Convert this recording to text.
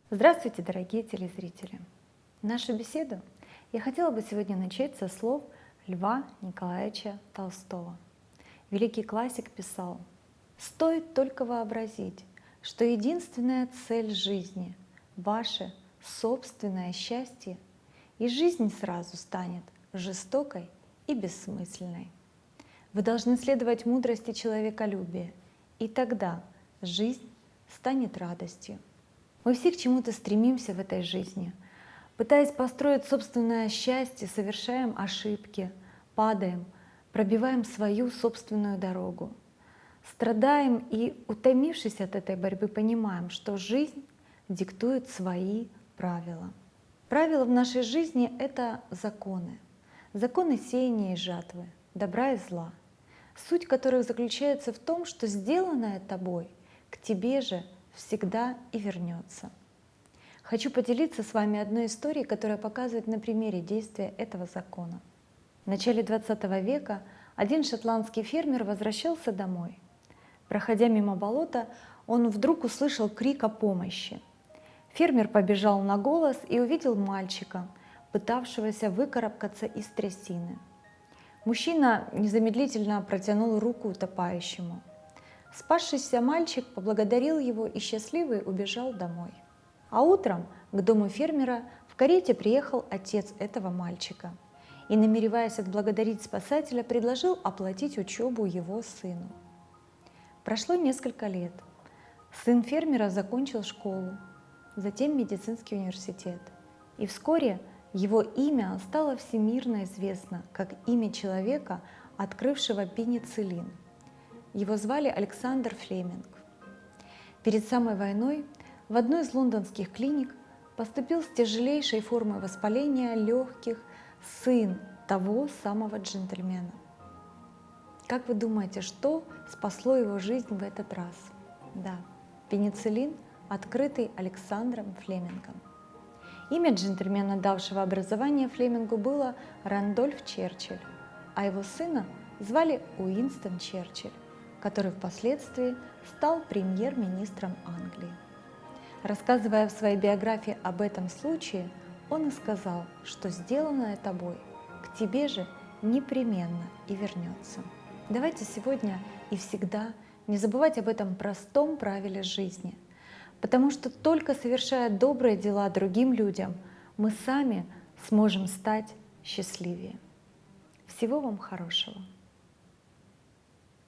Здравствуйте, дорогие телезрители! Нашу беседу я хотела бы сегодня начать со слов Льва Николаевича Толстого. Великий классик писал: «Стоит только вообразить, что единственная цель жизни — ваше собственное счастье, и жизнь сразу станет жестокой и бессмысленной. Вы должны следовать мудрости человеколюбия, и тогда жизнь станет радостью». Мы все к чему-то стремимся в этой жизни. Пытаясь построить собственное счастье, совершаем ошибки, падаем, пробиваем свою собственную дорогу. Страдаем и, утомившись от этой борьбы, понимаем, что жизнь диктует свои правила. Правила в нашей жизни — это законы. Законы сеяния и жатвы, добра и зла, суть которых заключается в том, что сделанное тобой к тебе же всегда и вернется. Хочу поделиться с вами одной историей, которая показывает на примере действия этого закона. В начале 20 века один шотландский фермер возвращался домой. Проходя мимо болота, он вдруг услышал крик о помощи. Фермер побежал на голос и увидел мальчика, пытавшегося выкарабкаться из трясины. Мужчина незамедлительно протянул руку утопающему. Спасшийся мальчик поблагодарил его и счастливый убежал домой. А утром к дому фермера в карете приехал отец этого мальчика и, намереваясь отблагодарить спасателя, предложил оплатить учебу его сыну. Прошло несколько лет. Сын фермера закончил школу, затем медицинский университет. И вскоре его имя стало всемирно известно как имя человека, открывшего пенициллин. Его звали Александр Флеминг. Перед самой войной в одну из лондонских клиник поступил с тяжелейшей формой воспаления легких сын того самого джентльмена. Как вы думаете, что спасло его жизнь в этот раз? Да, пенициллин, открытый Александром Флемингом. Имя джентльмена, давшего образование Флемингу, было Рандольф Черчилль, а его сына звали Уинстон Черчилль, который впоследствии стал премьер-министром Англии. Рассказывая в своей биографии об этом случае, он и сказал, что сделанное тобой к тебе же непременно и вернется. Давайте сегодня и всегда не забывать об этом простом правиле жизни, потому что только совершая добрые дела другим людям, мы сами сможем стать счастливее. Всего вам хорошего!